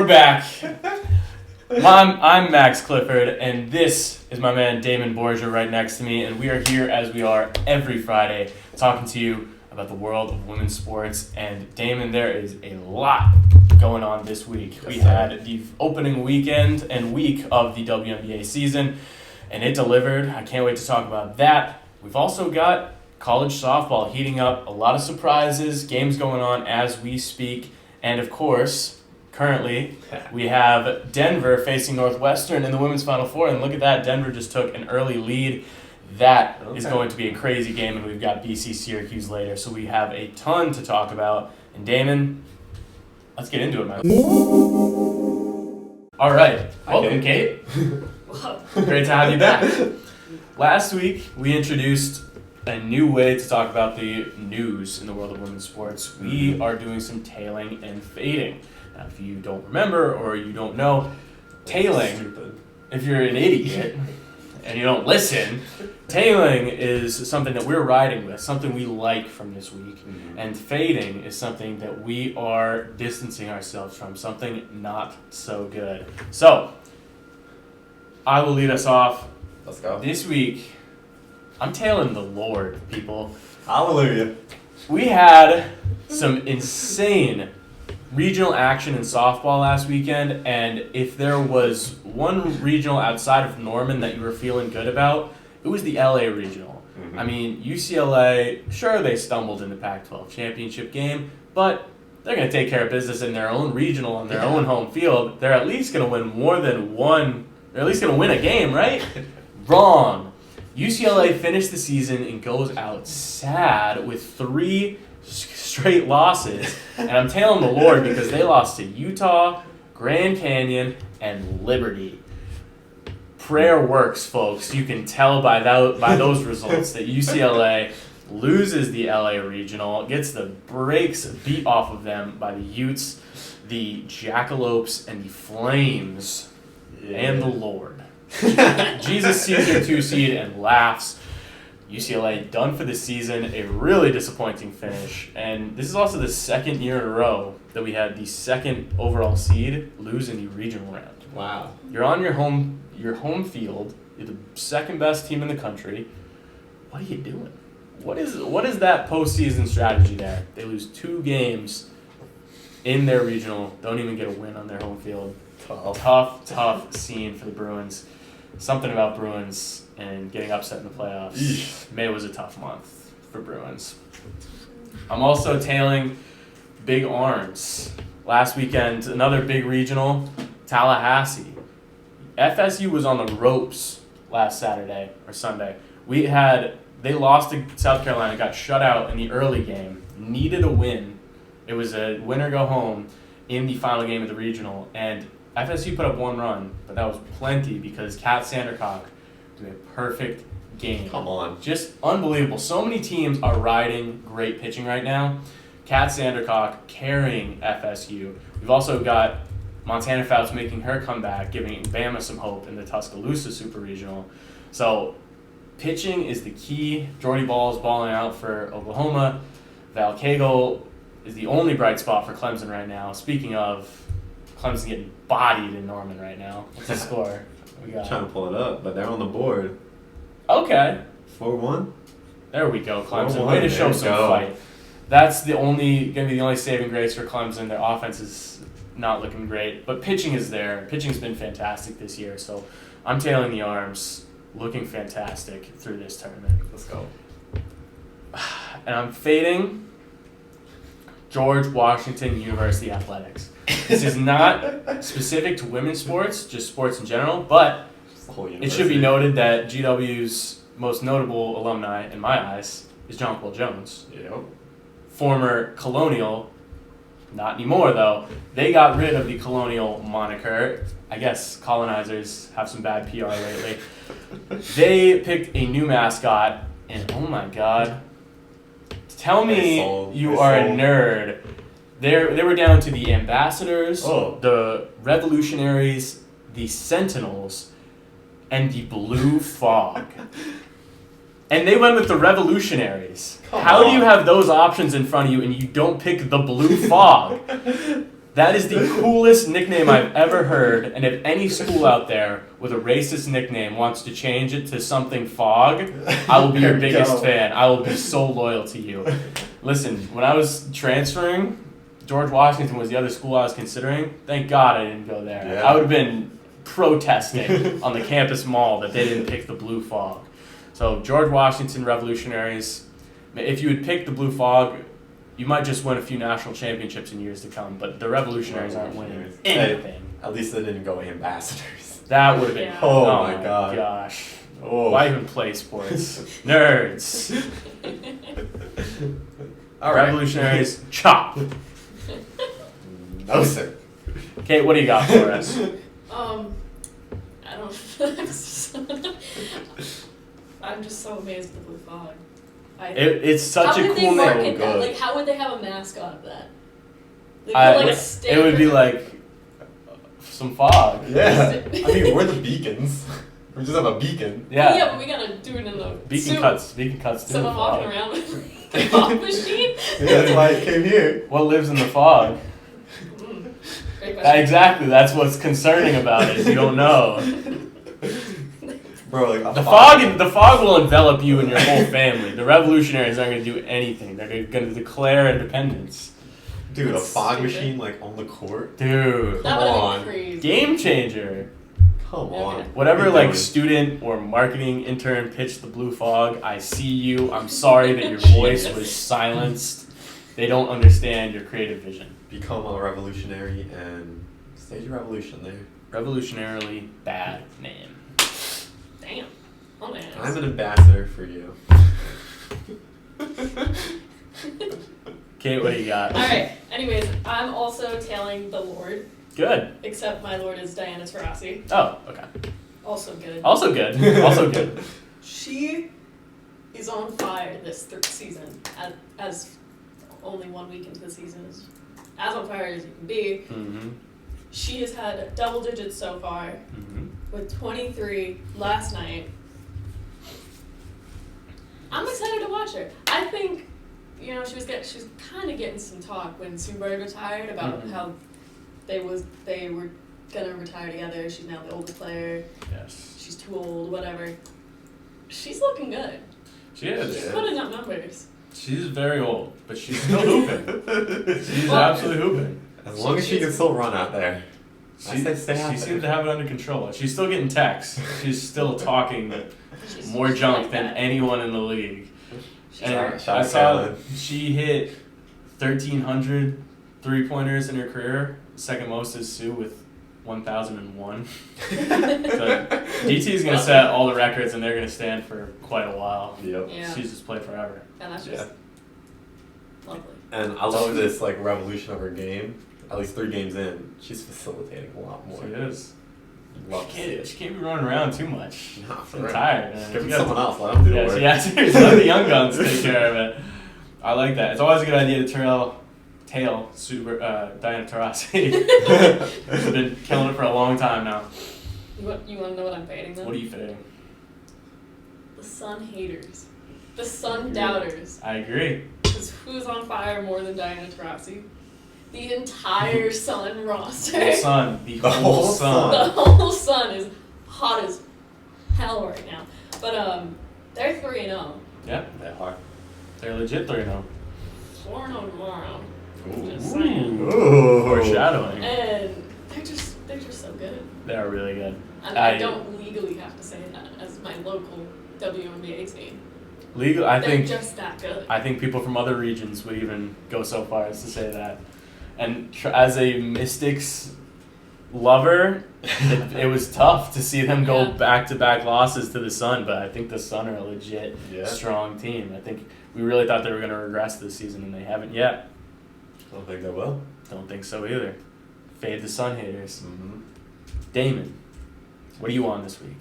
We're back. I'm Max Clifford, and this is my man Damon Borgia right next to me, and we are here as we are every Friday talking to you about the world of women's sports. And Damon, there is a lot going on this week. We had the opening weekend and week of the WNBA season, and it delivered. I can't wait to talk about that. We've also got college softball heating up, a lot of surprises, games going on as we speak, and of course, currently, we have Denver facing Northwestern in the women's Final Four, and look at that, Denver just took an early lead. That is going to be a crazy game, and we've got BC Syracuse later, so we have a ton to talk about. And Damon, let's get into it, man. All right, welcome, Kate. Great to have you back. Last week, we introduced a new way to talk about the news in the world of women's sports. We are doing some tailing and fading. Now, if you don't remember or you don't know, tailing, if you're an idiot and you don't listen, tailing is something that we're riding with, something we like from this week. Mm-hmm. And fading is something that we are distancing ourselves from, something not so good. So, I will lead us off. Let's go. This week, I'm tailing the Lord, people. Hallelujah. We had some insane regional action in softball last weekend, and if there was one regional outside of Norman that you were feeling good about, it was the LA regional. Mm-hmm. I mean, UCLA, sure, they stumbled in the Pac-12 championship game, but they're going to take care of business in their own regional on their own home field. They're at least going to win more than one. They're at least going to win a game, right? Wrong. UCLA finished the season and goes out sad with 3 straight losses. And I'm tailing the Lord because they lost to Utah, Grand Canyon, and Liberty. Prayer works, folks. You can tell by those results that UCLA loses the LA Regional, gets the brakes beat off of them by the Utes, the Jackalopes, and the Flames, and the Lord. Jesus sees their 2 seed and laughs. UCLA done for the season, a really disappointing finish. And this is also the second year in a row that we had the second overall seed lose in the regional round. Wow. You're on your home field, you're the second best team in the country. What are you doing? What is that postseason strategy there? They lose 2 games in their regional, don't even get a win on their home field. Tough scene for the Bruins. Something about Bruins and getting upset in the playoffs. Eesh. May was a tough month for Bruins. I'm also tailing Big Arms. Last weekend, another big regional, Tallahassee. FSU was on the ropes last Saturday or Sunday. They lost to South Carolina, got shut out in the early game, needed a win. It was a win or go home in the final game of the regional, and FSU put up 1 run, but that was plenty because Kat Sandercock did a perfect game. Come on. Just unbelievable. So many teams are riding great pitching right now. Kat Sandercock carrying FSU. We've also got Montana Fouts making her comeback, giving Bama some hope in the Tuscaloosa Super Regional. So pitching is the key. Jordy Ball is balling out for Oklahoma. Val Cagle is the only bright spot for Clemson right now. Speaking of, Clemson getting bodied in Norman right now. What's the score? We got trying to pull it up, but they're on the board. Okay. 4-1. There we go, Clemson. 4-1. Way to show some fight. That's gonna be the only saving grace for Clemson. Their offense is not looking great, but pitching is there. Pitching's been fantastic this year, so I'm tailing the Arms, looking fantastic through this tournament. Let's go. And I'm fading George Washington University Athletics. This is not specific to women's sports, just sports in general, but it should be noted that GW's most notable alumni, in my eyes, is John Paul Jones. Yep. Former Colonial, not anymore though. They got rid of the Colonial moniker. I guess colonizers have some bad PR lately. They picked a new mascot, and oh my god, tell me you are a nerd. They were down to the Ambassadors, the Revolutionaries, the Sentinels, and the Blue Fog. And they went with the Revolutionaries. How do you have those options in front of you and you don't pick the Blue Fog? That is the coolest nickname I've ever heard, and if any school out there with a racist nickname wants to change it to something Fog, I will be your biggest fan. I will be so loyal to you. Listen, when I was transferring, George Washington was the other school I was considering. Thank God I didn't go there. Yeah. I would have been protesting on the campus mall that they didn't pick the Blue Fog. So George Washington Revolutionaries, if you had picked the Blue Fog, you might just win a few national championships in years to come, but the Revolutionaries aren't winning anything. At least they didn't go ambassadors. That would have been. Yeah. Oh my my God. Gosh. Oh. Why even play sports? Nerds. All right. Revolutionaries, chop. No, sir. Kate, what do you got for us? I don't. I'm just so amazed at the Blue Fog. It's such a cool cool name. name. That? Like, how would they have a mascot of that? They It would be like some fog. Yeah. I mean, we're the beacons. We just have a beacon. Yeah. Yeah, but we gotta do it in the Beacon suit. cuts to Someone the walking fog. around with a fog machine. Yeah, that's why I came here. What lives in the fog? Great question. Exactly. That's what's concerning about it. Is you don't know. Bro, like The fog will envelop you and your whole family. The revolutionaries aren't going to do anything. They're going to declare independence. Dude, That's a fog stupid. machine like on the court? Dude. That Come would have on. been crazy. Game changer. Come Okay. on. Whatever What are you like doing? student or marketing intern pitched the Blue Fog, I see you. I'm sorry that your voice was silenced. They don't understand your creative vision. Become a revolutionary and stage a revolution there. Revolutionarily bad name. Damn. Oh man. I'm an ambassador for you. Kate, what do you got? Alright, anyways, I'm also tailing the Lord, Good. except my Lord is Diana Taurasi. Oh, okay. Also good. Also good. Also good. She is on fire this season, as only 1 week into the season is as on fire as you can be. Mm-hmm. She has had double digits so far, Mm-hmm. with 23 last night. I'm excited to watch her. I think, she was kind of getting some talk when Sunberg retired about Mhm. how they were gonna retire together. She's now the older player. Yes. She's too old, whatever. She's looking good. She is. She's Yeah. putting up numbers. She's very old, but she's still hooping. She's Well, absolutely hooping. As long as she can still run out there. I say stay out She there. seems to have it under control. She's still getting texts. She's still talking She's more junk like than that. anyone in the league. She's And hard. Shout I out saw Carolyn. she hit 1,300 3-pointers in her career. Second most is Sue with 1,001. So DT is going to set all the records, and they're going to stand for quite a while. Yep. Yeah. She's just played forever. And that's just lovely. And I love this like revolution of her game. At least 3 games in, she's facilitating a lot more. She is. Love to see it. She can't be running around too much. Nah, for I'm real. tired, man. Give You it gotta- someone else. Let them do the Yeah, work. seriously, let the young guns take care of it. I like that. It's always a good idea to tail Diana Taurasi. She's been killing it for a long time now. You want to know what I'm fading though? What are you fitting? The Sun haters. The Sun doubters. I agree. Because who's on fire more than Diana Taurasi? The entire Sun roster. Whole sun. The The whole whole sun. The whole Sun is hot as hell right now. But they're 3-0. Yeah, They are. they're legit 3-0. 4-0 tomorrow. Ooh. Just saying. Ooh. Foreshadowing. And they're just so good. They are really good. I don't legally have to say that as my local WNBA team. Legal, I They're think. just that good. I think people from other regions would even go so far as to say that. And as a Mystics lover, it was tough to see them go Yeah. back-to-back losses to the Sun, but I think the Sun are a legit Yeah. strong team. I think we really thought they were going to regress this season, and they haven't yet. I don't think they will. Don't think so either. Fade the Sun haters. Mm-hmm. Damon, what are you on this week?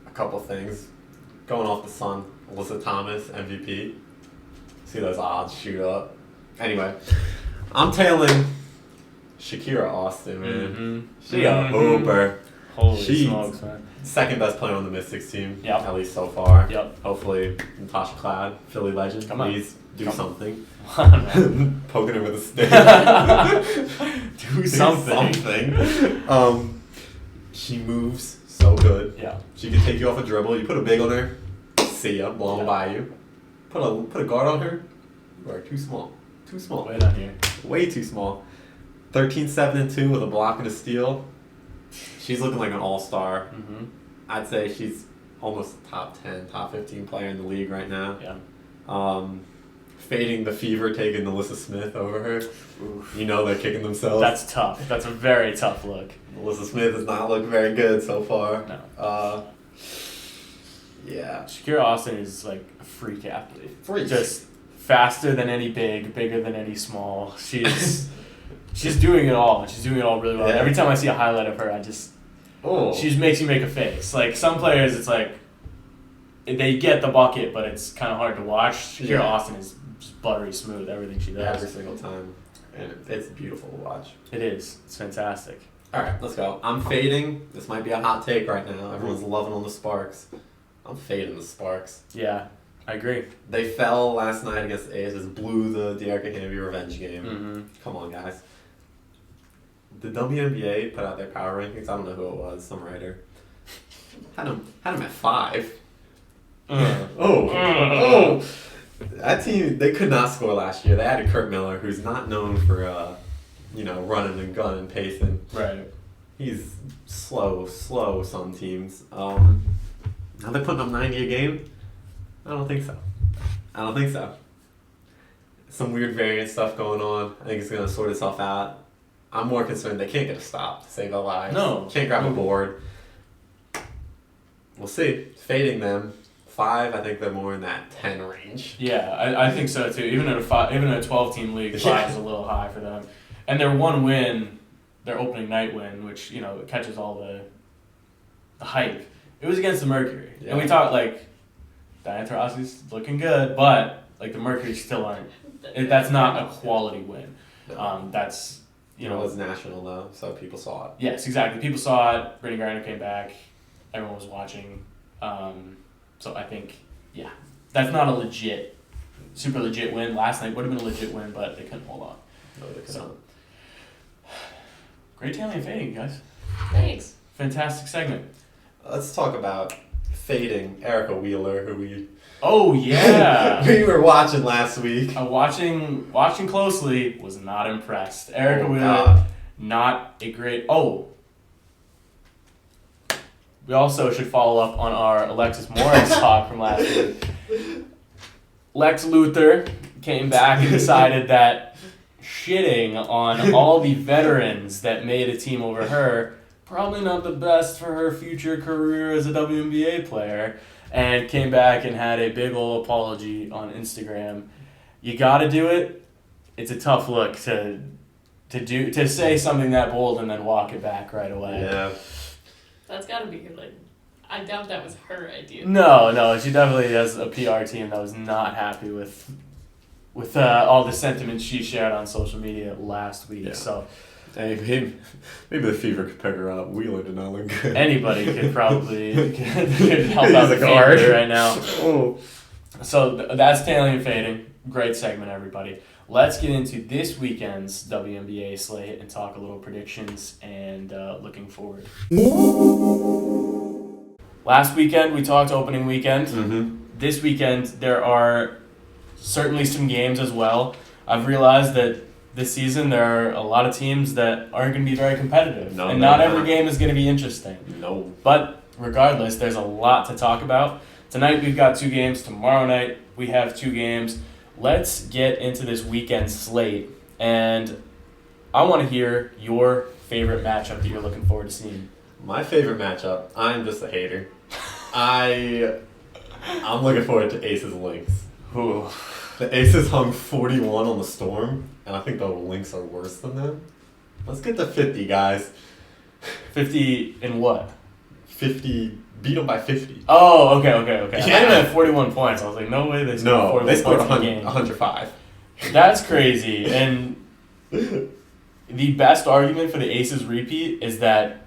A couple things. Going off the Sun, Alyssa Thomas, MVP. See those odds shoot up. Anyway, I'm tailing Shakira Austin, man. Mm-hmm. She a hooper. Holy She- smokes, man. Second best player on the Mystics team, Yep. at least so far. Yep. Hopefully, Natasha Cloud, Philly legend, Come on. please do Come something. Man. Poking her with a stick. Do something. She moves so good. Yeah. She can take you off a dribble. You put a big on her, see ya, blown Yeah. by you. Put a guard on her, you are too small. Too small. Way down here. Way too small. 13-7-2 with a block and a steal. She's looking like an all-star. Mm-hmm. I'd say she's almost a top 10, top 15 player in the league right now. Yeah. Fading the Fever, taking Alyssa Smith over her. Oof. You know they're kicking themselves. That's tough. That's a very tough look. Alyssa Smith has not looked very good so far. No. Yeah. Shakira Austin is like a freak athlete. Freak. Just faster than any big, bigger than any small. She's doing it all. She's doing it all really well. Yeah. Every time I see a highlight of her, she just makes you make a face. Like some players, it's like they get the bucket, but it's kind of hard to watch. Shakira Yeah. Austin is just buttery smooth. Everything she does. Every single time. And it's beautiful to watch. It is. It's fantastic. All right, let's go. I'm fading. This might be a hot take right now. Everyone's loving on the Sparks. I'm fading the Sparks. Yeah, I agree. They fell last night against the Aces, blew the Dearica Hamby revenge game. Mm-hmm. Come on, guys. The WNBA put out their power rankings. I don't know who it was, some writer. Had them at 5. Oh. That team, they could not score last year. They added Kurt Miller, who's not known for, running and gunning, pacing. Right. He's slow some teams. Now they're putting up 90 a game? I don't think so. Some weird variant stuff going on. I think it's going to sort itself out. I'm more concerned they can't get a stop to save their lives. No. Can't grab a board. We'll see. Fading them. 5, I think they're more in that 10 range. Yeah, I think so too. Even in a 12-team league, 5 is a little high for them. And their one win, their opening night win, which catches all the hype. It was against the Mercury, Yeah. and we talked like Diana Taurasi's looking good, but like the Mercury still aren't. That's not a quality win. No. That's It was national though, so people saw it. Yes, exactly. People saw it. Brittany Griner came back. Everyone was watching. So I think, yeah, that's not a super legit win. Last night would have been a legit win, but they couldn't hold on. No, they could So- not. Great talent fading, guys. Thanks. Fantastic segment. Let's talk about fading Erica Wheeler, who we Oh yeah. we were watching last week. Watching closely, was not impressed. Erica Oh, Wheeler, God. not a great. Oh. We also should follow up on our Alexis Morris talk from last week. Lex Luthor came back and decided that shitting on all the veterans that made a team over her, probably not the best for her future career as a WNBA player, and came back and had a big ol' apology on Instagram. You gotta do it. It's a tough look to say something that bold and then walk it back right away. Yeah. That's gotta be like, I doubt that was her idea. No, she definitely has a PR team that was not happy with all the sentiments she shared on social media last week. Yeah. So Hey, maybe the Fever could pick her up. Wheeler did not look good. anybody could probably could help He's out a the guard. Fever right now. Oh. So that's tailing and fading. Great segment, everybody. Let's get into this weekend's WNBA slate and talk a little predictions and looking forward. Last weekend, we talked opening weekend. Mm-hmm. This weekend, there are certainly some games as well. I've realized that this season, there are a lot of teams that aren't going to be very competitive. No, and they're not every not. game is going to be interesting. No. But regardless, there's a lot to talk about. Tonight, we've got 2 games. Tomorrow night, we have 2 games. Let's get into this weekend slate. And I want to hear your favorite matchup that you're looking forward to seeing. My favorite matchup, I'm just a hater. I'm looking forward to Aces Lynx. Ooh. The Aces hung 41 on the Storm, and I think the Lynx are worse than them. Let's get to 50, guys. 50 in what? 50, beat them by 50. Oh, okay. I Yeah. had 41 points. I was like, no way they scored 41 they scored points in the game. 105. That's crazy. And the best argument for the Aces repeat is that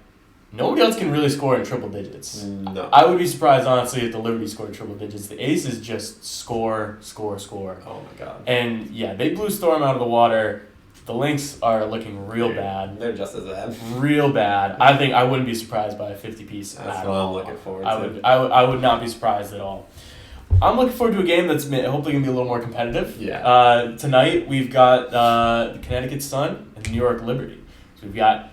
nobody else can really score in triple digits. No. I would be surprised, honestly, if the Liberty scored triple digits. The Aces just score. Oh my god. And yeah, they blew Storm out of the water. The Lynx are looking real bad. They're just as bad. Real bad. I think I wouldn't be surprised by a 50-piece. That's what I'm looking forward to. I would not be surprised at all. I'm looking forward to a game that's hopefully going to be a little more competitive. Yeah. Tonight, we've got the Connecticut Sun and the New York Liberty. So we've got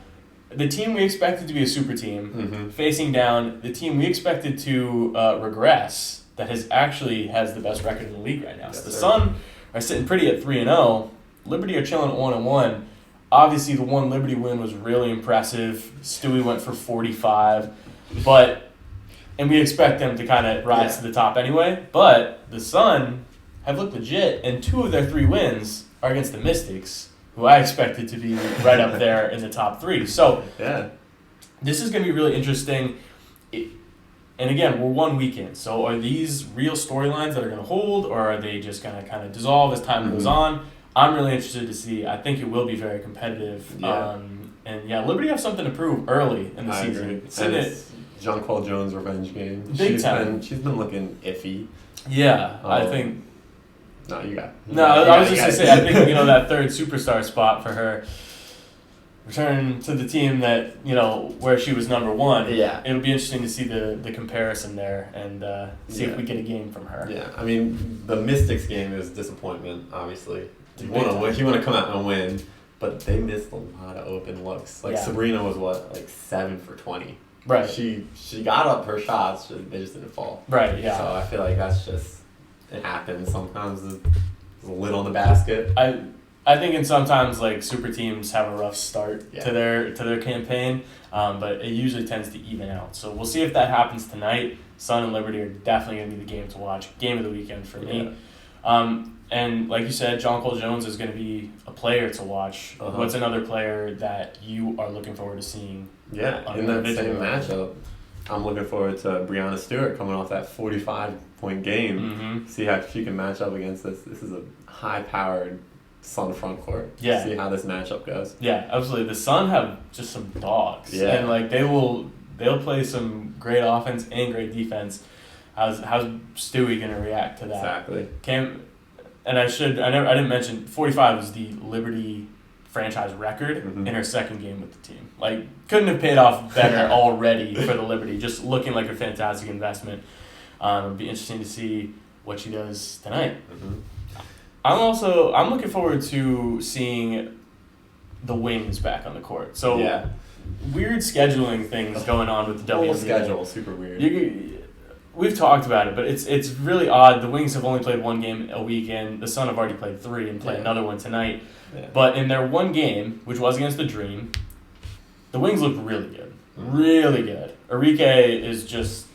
the team we expected to be a super team facing down the team we expected to regress that has the best record in the league right now. Yes, So the sir. Sun are sitting pretty at 3-0. Liberty are chilling at 1-1. Obviously, the one Liberty win was really impressive. Stewie went for 45, and we expect them to kind of rise to the top anyway. But the Sun have looked legit, and 2 of their 3 wins are against the Mystics, who I expected to be right up there in the top 3. So this is going to be really interesting. And again, we're 1 weekend. So are these real storylines that are going to hold, or are they just going to kind of dissolve as time goes on? I'm really interested to see. I think it will be very competitive. Yeah. Liberty have something to prove early in the I season. agree. And it's Jonquel Jones' revenge game. Big time. She's been looking iffy. Yeah, I think. No, you got. I was just gonna say. I think that third superstar spot for her. Return to the team that where she was number 1. Yeah. It'll be interesting to see the comparison there and see if we get a game from her. Yeah, I mean the Mystics game is disappointment. Obviously, you want to come out and win, but they missed a lot of open looks. Like Sabrina was 7 for 20. Right. She got up her shots, they just didn't fall. Right. Yeah. So I feel like that's just it happens sometimes. There's a lid on the basket. I think in sometimes super teams have a rough start to their campaign, but it usually tends to even out. So we'll see if that happens tonight. Sun and Liberty are definitely going to be the game to watch, game of the weekend for me. And like you said, Jonquel Jones is going to be a player to watch. What's another player that you are looking forward to seeing? Yeah, in that same matchup, I'm looking forward to Breanna Stewart coming off that 45-point game. See how she can match up against this. This is a high-powered Sun front court. Yeah. See how this matchup goes. Yeah, absolutely. The Sun have just some dogs. Yeah. And they'll play some great offense and great defense. How's Stewie gonna react to that? Exactly. I didn't mention 45 was the Liberty franchise record in her second game with the team. Couldn't have paid off better already for the Liberty. Just looking like a fantastic investment. It'll be interesting to see what she does tonight. I'm looking forward to seeing the Wings back on the court. So weird scheduling things going on with the WNBA. Whole schedule super weird. We've talked about it, but it's really odd. The Wings have only played 1 game a weekend. The Sun have already played 3 and play another one tonight. Yeah. But in their 1 game, which was against the Dream, the Wings looked really good. Really good. Arike is just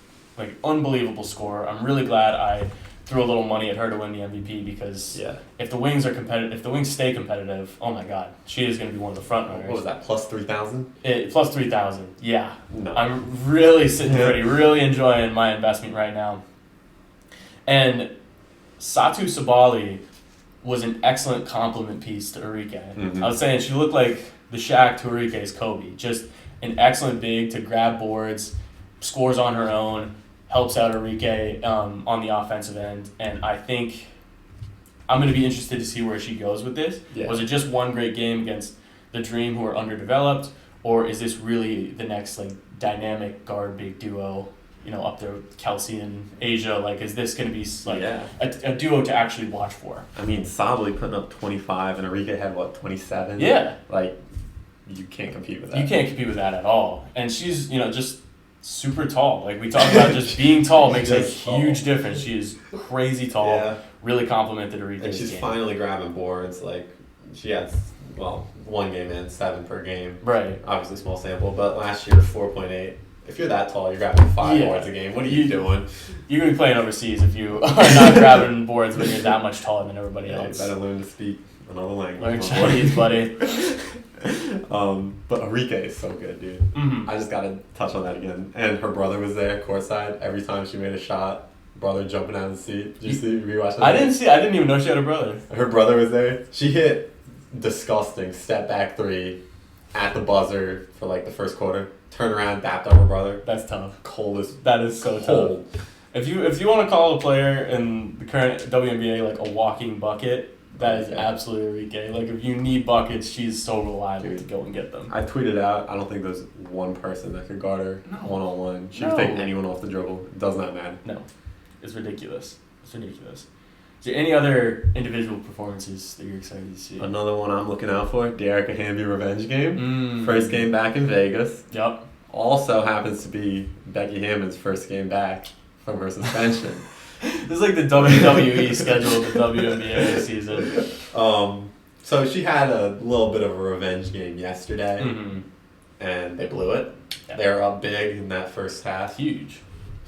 unbelievable scorer. I'm really glad I threw a little money at her to win the MVP because if the Wings are competitive, if the Wings stay competitive, oh my God, she is going to be one of the front runners. What was that, plus 3,000? Plus 3,000, yeah. No. I'm really sitting pretty, really enjoying my investment right now. And Satu Sabali was an excellent compliment piece to Arike. I was saying she looked like the Shaq to Arike's Kobe. Just an excellent big to grab boards, scores on her own, helps out Arike on the offensive end, and I think I'm going to be interested to see where she goes with this. Yeah. Was it just 1 great game against the Dream, who are underdeveloped, or is this really the next dynamic guard big duo? Up there with Kelsey and Asia. Is this going to be a duo to actually watch for? I mean, Sabali putting up 25, and Arike had 27. Yeah, you can't compete with that. You can't compete with that at all, and she's just super tall. We talked about just being tall makes a huge difference. She is crazy tall. Really complimented Arike's and she's game. Finally grabbing boards. She had 1 game in 7 per game. Right. Obviously small sample, but last year 4.8. If you're that tall, you're grabbing 5 boards a game. What are you doing? You're gonna be playing overseas if you are not grabbing boards when you're that much taller than everybody else. You better learn to speak another language. Learn Chinese, buddy. But Arike is so good, dude. I just gotta touch on that again. And her brother was there courtside. Every time she made a shot, brother jumping out of the seat. Did you rewatch that? I didn't even know she had a brother. Her brother was there. She hit disgusting step back 3 at the buzzer for the first quarter. turn around, dapped up her brother. That's tough. Cold as That is so cold. tough. If you want to call a player in the current WNBA like a walking bucket, that is absolutely Enrique. Like if you need buckets, she's so reliable to go and get them. I tweeted out, I don't think there's one person that could guard her one-on-one. She can take anyone off the dribble. It does not matter. No. It's ridiculous. It's ridiculous. Is there any other individual performances that you're excited to see? Another one I'm looking out for, Dearica Hamby revenge game. First game back in Vegas. Yep. Also happens to be Becky Hammond's first game back from her suspension. This is like the WWE schedule of the WNBA this season. So she had a little bit of a revenge game yesterday, and they blew it. Yeah. They were up big in that first half. Huge.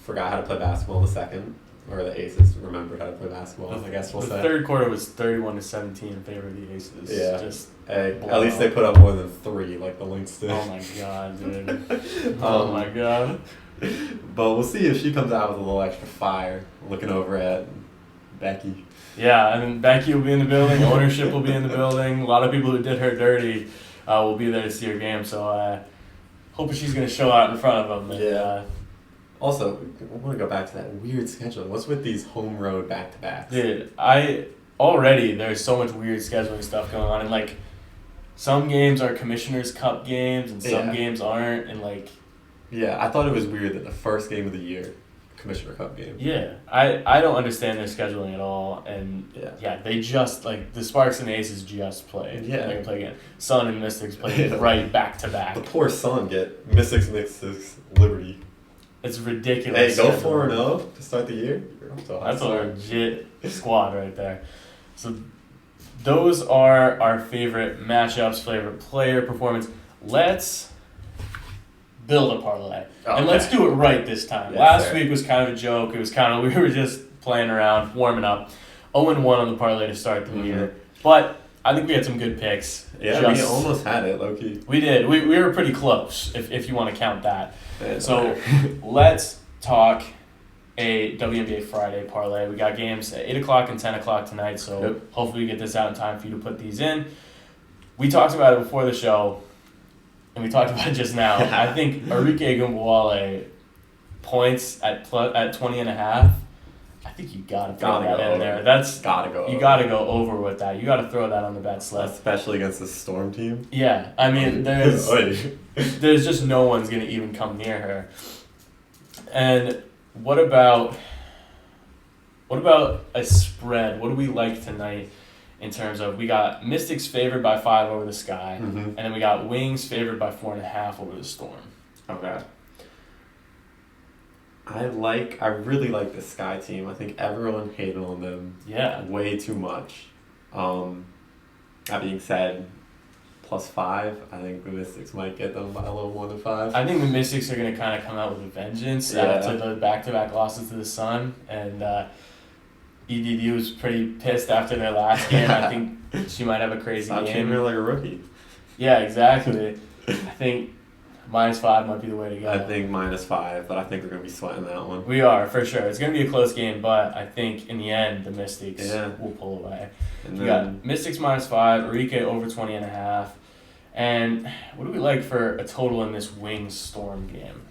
Forgot how to play basketball in the second. Or the Aces remembered how to play basketball, I guess we'll the say. The third quarter was 31-17 in favor of the Aces. Yeah. Just at least they put up more than 3, like the Lynx did. oh my god, dude. Oh my god. But we'll see if she comes out with a little extra fire, looking over at Becky. Yeah, and then Becky will be in the building, ownership will be in the building. A lot of people who did her dirty will be there to see her game, so hoping she's going to show out in front of them. And, also, I want to go back to that weird schedule. What's with these home road back-to-backs? Dude, there's so much weird scheduling stuff going on, and like some games are Commissioner's Cup games and some games aren't, and like yeah, I thought it was weird that the first game of the year, Commissioner Cup game. Yeah, I don't understand their scheduling at all, and they just like the Sparks and the Aces just played. Yeah, they're gonna play again. Sun and Mystics played right back to back. The poor Sun get Mystics, Liberty. It's ridiculous. Hey, go 4-0 to start the year. That's a legit squad right there. So those are our favorite matchups, favorite player performance. Let's build a parlay. And let's do it right this time. Yes, Last week was kind of a joke. It was kind of, we were just playing around, warming up. 0-1 on the parlay to start the year. But I think we had some good picks. Yeah, we almost had it, low-key. We did. We were pretty close, if you want to count that. So let's talk a WNBA Friday parlay. We got games at 8 o'clock and 10 o'clock tonight, so hopefully we get this out in time for you to put these in. We talked about it before the show, and we talked about it just now. I think Arike Gumbawale points at 20.5. I think you gotta throw that in there. That's gotta go. You gotta go over with that. You gotta throw that on the bet slip, especially against the Storm team. Yeah, I mean there's just no one's gonna even come near her. And what about a spread? What do we like tonight in terms of, we got Mystics favored by 5 over the Sky, and then we got Wings favored by 4.5 over the Storm. Okay. I really like the Sky team. I think everyone hated on them way too much. That being said, +5, I think the Mystics might get them by a little more than 5. I think the Mystics are going to kind of come out with a vengeance after the back-to-back losses to the Sun, and EDD was pretty pissed after their last game. I think she might have a crazy game. Came here like a rookie. Yeah, exactly. I think -5 might be the way to go. I think -5, but I think we're going to be sweating that one. We are, for sure. It's going to be a close game, but I think in the end, the Mystics will pull away. And we got Mystics -5, Arike over 20.5. And what do we like for a total in this Wings Storm game?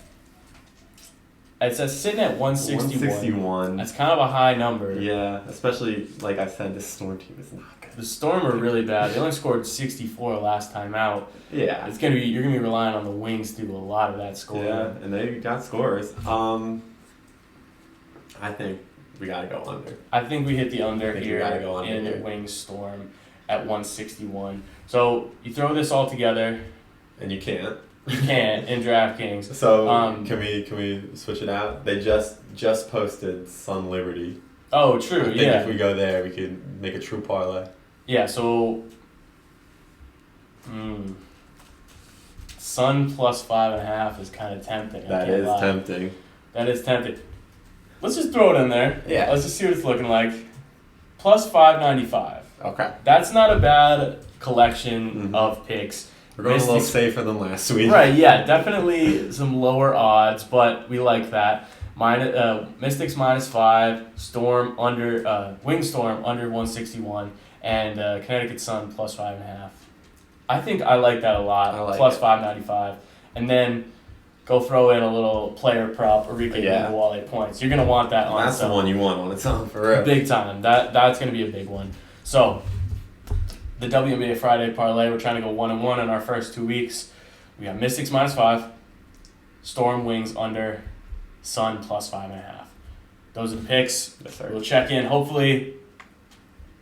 It's sitting at 161. That's kind of a high number. Yeah, especially, like I said, this Storm team is not good. The Storm are really bad. They only scored 64 last time out. Yeah. You're gonna be relying on the Wings to do a lot of that scoring. Yeah, and they got scores. I think we gotta go under. I think we hit the under here in the Wings Storm at 161. So you throw this all together. And you can't. You can't in DraftKings. So can we switch it out? They just posted Sun Liberty. Oh, true. I think if we go there, we could make a true parlay. Yeah. So, Sun +5.5 is kind of tempting. That is tempting. That is tempting. Let's just throw it in there. Yeah. Let's just see what it's looking like. +595. Okay. That's not a bad collection of picks. We're going a little safer than last week. Right, yeah, definitely some lower odds, but we like that. Mystics -5, Storm under, Wingstorm under 161, and Connecticut Sun +5.5. I think I like that a lot. I like +595, and then go throw in a little player prop, Arika Yeah. Wale points. You're going to want that on. That's the one you want on its own, for real. Big time. That's going to be a big one. So, the WNBA Friday parlay, we're trying to go 1-1 in our first 2 weeks. We got Mystics -5, Storm Wings under, Sun +5.5. Those are the picks. Yes, sir. We'll check in. Hopefully,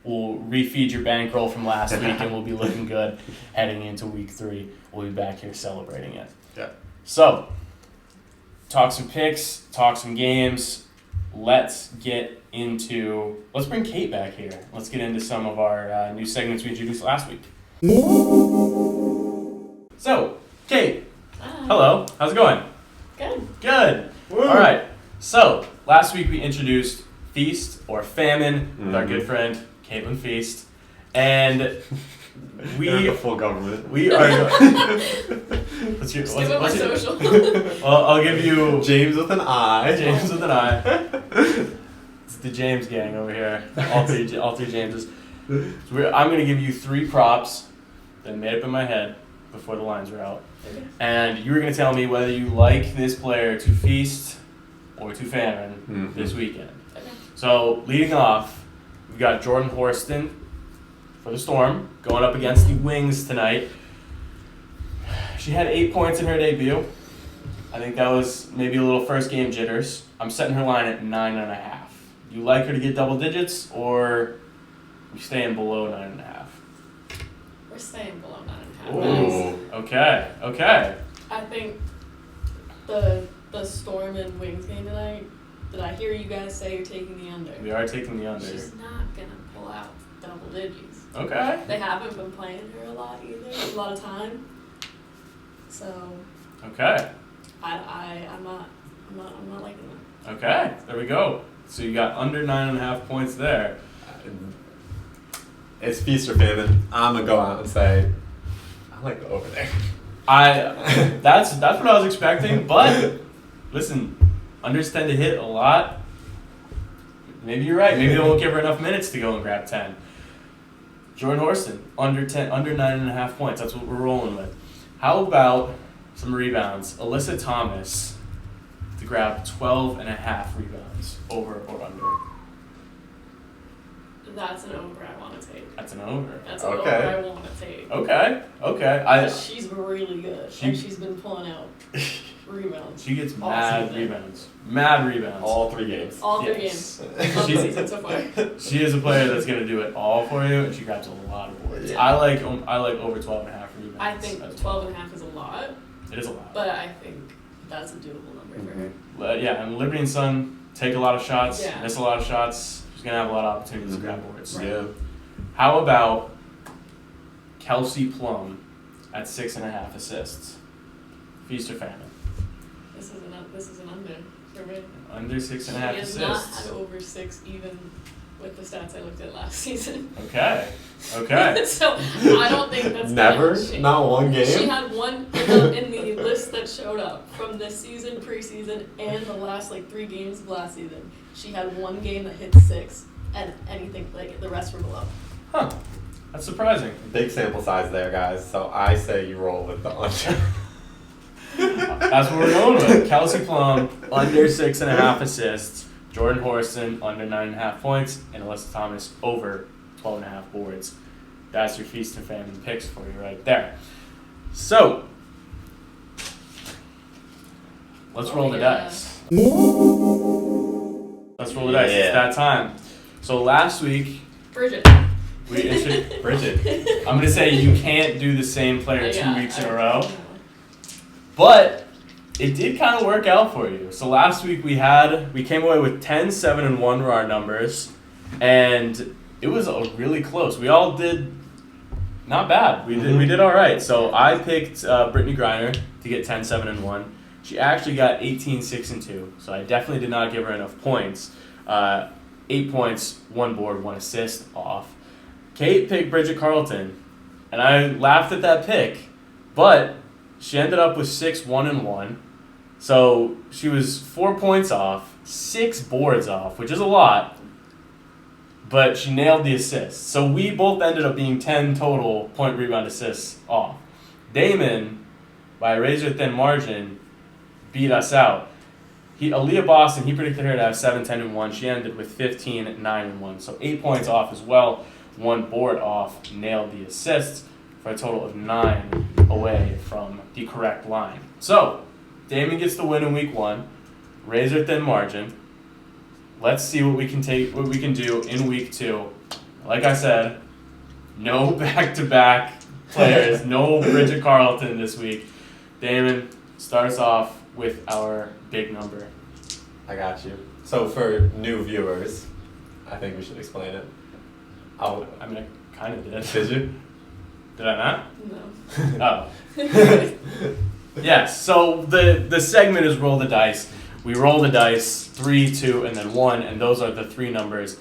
we'll refeed your bankroll from last week, and we'll be looking good heading into week 3. We'll be back here celebrating it. Yeah. So, talk some picks, talk some games. Let's bring Kate back here. Let's get into some of our new segments we introduced last week. So, Kate, hello. How's it going? Good. Good. Woo. All right. So, last week we introduced Feast or Famine with our good friend Caitlin Feast, and They're we the full government. we are. What's your? Just give it my social. Well, I'll give you James with an I. James with an I. It's the James gang over here. All three Jameses. So I'm gonna give you 3 props that I made up in my head before the lines were out, Okay. and you were gonna tell me whether you like this player to feast or to famine this weekend. Okay. So leading off, we've got Jordan Horston for the Storm going up against the Wings tonight. She had 8 points in her debut. I think that was maybe a little first game jitters. I'm setting her line at 9.5. You like her to get double digits, or you staying below 9.5? We're staying below 9.5. Ooh. Okay. I think the Storm and Wings game tonight, did I hear you guys say you're taking the under? We are taking the under. She's not going to pull out double digits. Okay. They haven't been playing her a lot either, a lot of time. So Okay. I'm not liking that. Okay. There we go. So you got under 9.5 points there. It's feast or famine. I'm gonna go out and say I like the over there. That's what I was expecting, but listen, unders tend to hit a lot. Maybe you're right. Maybe they won't give her enough minutes to go and grab 10. Jordan Horston, under 9.5 points. That's what we're rolling with. How about some rebounds? Alyssa Thomas to grab 12.5 rebounds, over or under. That's an over I want to take. That's an over. That's an Okay. over I want to take. Okay. She's really good. And she's been pulling out rebounds. She gets All mad season. rebounds. Mad rebounds. All 3 games. All 3 Yes. games of the season so far. She is a player that's going to do it all for you, and she grabs a lot of boards. Yeah. I like over 12.5 rebounds. I think as 12.5 is a lot, It is a lot. but I think that's a doable number for her. But yeah, and Liberty and Sun take a lot of shots, Yeah. miss a lot of shots. She's going to have a lot of opportunities to grab boards. Right. Yeah. How about Kelsey Plum at 6.5 assists? Feast or famine? This is an under for me. Under 6.5 She has not assists. had over 6 even with the stats I looked at last season. Okay. So I don't think that's Never? gonna change. Not one She game? had one in the list that showed up from this season, preseason, and the last 3 games of last season. She had one game that hit 6, and anything the rest were below. Huh. That's surprising. Big sample size there, guys. So I say you roll with the under. That's what we're going with. Kelsey Plum, under 6.5 assists. Jordan Horston, under 9.5 points. And Alyssa Thomas, over 12.5 boards. That's your feast and famine picks for you right there. So, let's roll the yeah. dice. Let's roll the dice. It's Yeah. that time. So last week, Bridget. we introduced Bridget. I'm going to say you can't do the same player 2 Yeah, weeks in a I- row. But it did kind of work out for you. So last week we came away with 10, 7, and 1 were our numbers. And it was really close. We all did not bad. We did all right. So I picked Brittany Griner to get 10, 7, and 1. She actually got 18, 6, and 2. So I definitely did not give her enough points. 8 points, 1 board, 1 assist off. Kate picked Bridget Carlton. And I laughed at that pick. But she ended up with 6, 1, and 1. So she was 4 points off, 6 boards off, which is a lot. But she nailed the assists. So we both ended up being 10 total point rebound assists off. Damon, by a razor thin margin, beat us out. Aaliyah Boston, he predicted her to have 7, 10, and 1. She ended with 15, 9, and 1. So 8 points off as well. 1 board off. Nailed the assists for a total of 9 away from the correct line. So Damon gets the win in week 1. Razor thin margin. Let's see what we can do in week 2. Like I said, no back-to-back players, no Bridget Carlton this week. Damon, start us off with our big number. I got you. So for new viewers, I think we should explain it. I kind of did. Did you? Did I not? No. Oh. Yes, so the segment is roll the dice. We roll the dice, 3, 2, and then 1, and those are the 3 numbers.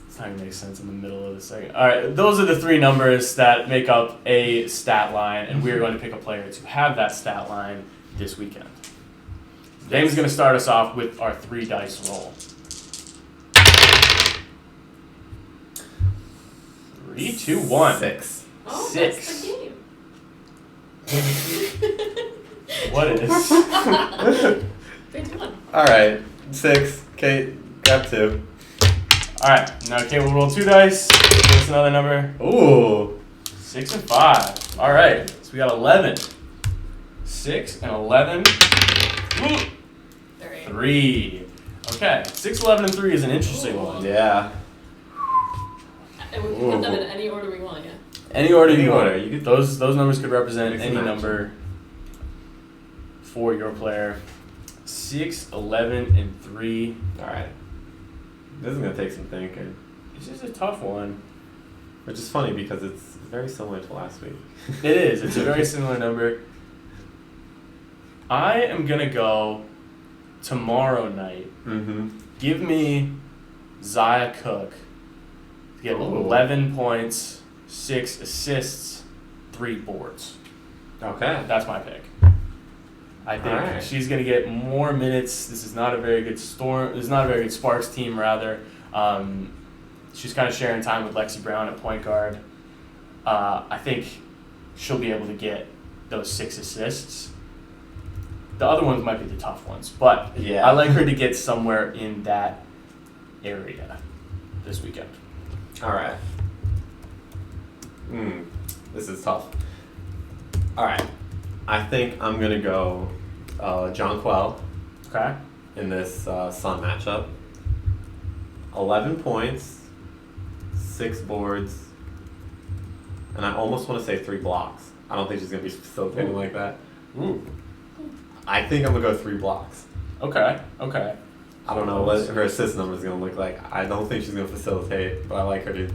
It's not going to make sense in the middle of the segment. All right, those are the 3 numbers that make up a stat line, and we are going to pick a player to have that stat line this weekend. Damon's going to start us off with our 3 dice roll. 3, 2, 1. 6. Oh, 6. That's the game. What is? 3, 2, 1. All right, 6. Kate, got 2. All right, now Kate will roll 2 dice. Give us another number. Ooh. 6 and 5. All right, so we got 11. 6 and 11. Ooh, 3. Okay, 6, 11, and 3 is an interesting one. Yeah. And we can put them in any order we want, yeah. Any order Any you order, want. you could- Those numbers could represent Mix any and match. number for your player. 6, 11, and 3. All right. This is gonna take some thinking, This is a tough one. which is funny because it's very similar to last week. It is. It's a very similar number. I am going to go tomorrow night. Mm-hmm. Give me Zaya Cook to get Ooh. 11 points, 6 assists, 3 boards. Okay. That's my pick. I think Alright. she's going to get more minutes. This is not a very good This is not a very good Sparks team, rather. She's kind of sharing time with Lexi Brown at point guard. I think she'll be able to get those 6 assists. The other ones might be the tough ones, but Yeah. I like her to get somewhere in that area this weekend. All right. This is tough. All right. I think I'm gonna go Jonquel Okay? in this Sun matchup. 11 points, 6 boards, and I almost want to say 3 blocks. I don't think she's gonna be facilitating like that. Ooh. I think I'm gonna go 3 blocks. Okay. I don't know what her assist number is gonna look like. I don't think she's gonna facilitate, but I like her to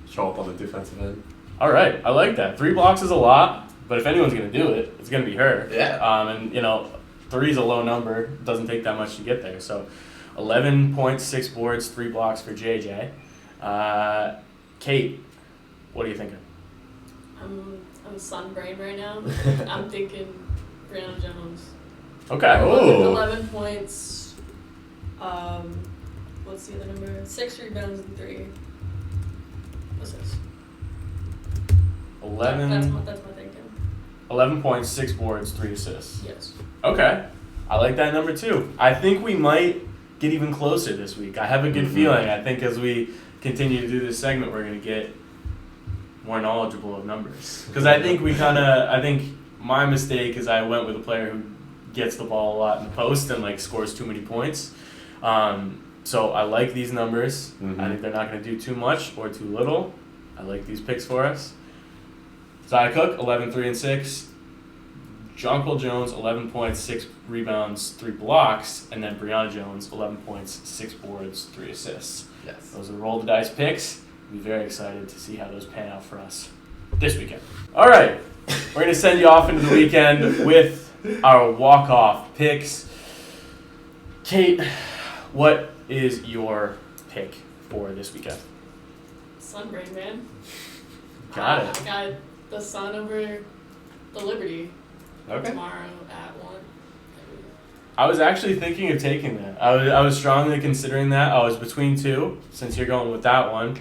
show up on the defensive end. All right. I like that. 3 blocks is a lot, but if anyone's going to do it, it's going to be her. Yeah. And 3 is a low number. It doesn't take that much to get there. So 11 points, 6 boards, 3 blocks for JJ. Kate, what are you thinking? I'm sun-brained right now. I'm thinking Brianna Jones. Okay. Oh. 11 points. What's the other number? 6 rebounds and 3 assists. 11, That's my thinking. 11 points, 6 boards, 3 assists. Yes. Okay. I like that number too. I think we might get even closer this week. I have a good feeling. I think as we continue to do this segment, we're going to get more knowledgeable of numbers. Because I think my mistake is I went with a player who gets the ball a lot in the post and scores too many points. So I like these numbers. Mhm. I think they're not going to do too much or too little. I like these picks for us. Zaya Cook, 11, 3, and 6. Jonquel Jones, 11 points, 6 rebounds, 3 blocks. And then Brianna Jones, 11 points, 6 boards, 3 assists. Yes. Those are the roll the dice picks. I'll be very excited to see how those pan out for us this weekend. All right, we're going to send you off into the weekend with our walk-off picks. Kate, what is your pick for this weekend? Sun-brained, man. Got it. I got the Sun over the Liberty Okay. tomorrow at 1. I was actually thinking of taking that. I was strongly considering that. I was between 2. Since you're going with that one,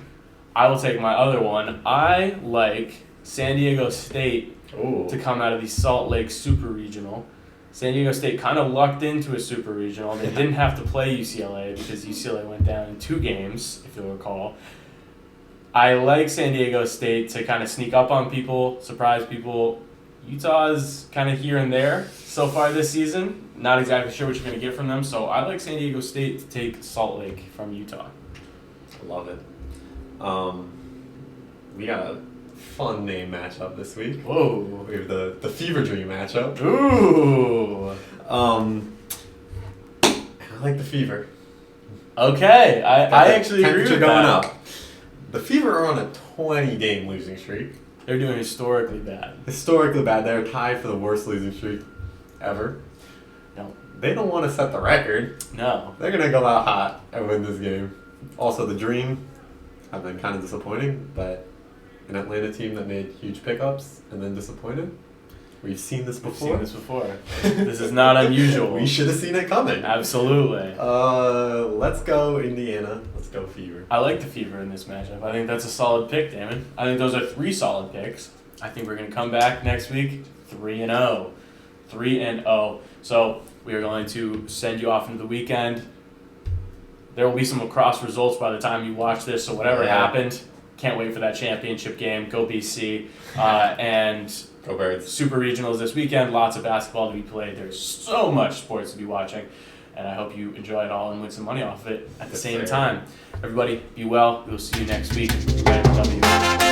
I will take my other one. I like San Diego State Ooh. to come out of the Salt Lake Super Regional. San Diego State kind of lucked into a super regional. They didn't have to play UCLA because UCLA went down in 2 games, if you'll recall. I like San Diego State to kind of sneak up on people, surprise people. Utah's kind of here and there so far this season. Not exactly sure what you're going to get from them, so I like San Diego State to take Salt Lake from Utah. Love it. We got a fun name matchup this week. Whoa. We have the Fever Dream matchup. Ooh. I like the Fever. Okay, I actually agree with going that. up. The Fever are on a 20-game losing streak. They're doing historically bad. Historically bad. They're tied for the worst losing streak ever. No. They don't want to set the record. No. They're going to go out hot and win this game. Also, the Dream have been kind of disappointing, but an Atlanta team that made huge pickups and then disappointed. We've seen this before. This is not unusual. We should have seen it coming. Absolutely. Let's go Indiana. Let's go Fever. I like the Fever in this matchup. I think that's a solid pick, Damon. I think those are 3 solid picks. I think we're going to come back next week 3-0. 3-0. So we are going to send you off into the weekend. There will be some lacrosse results by the time you watch this, so whatever happened, can't wait for that championship game. Go BC. And Go Birds. Super regionals this weekend. Lots of basketball to be played. There's so much sports to be watching. And I hope you enjoy it all and win some money off of it at the same time. Everybody, be well. We'll see you next week. Right, W.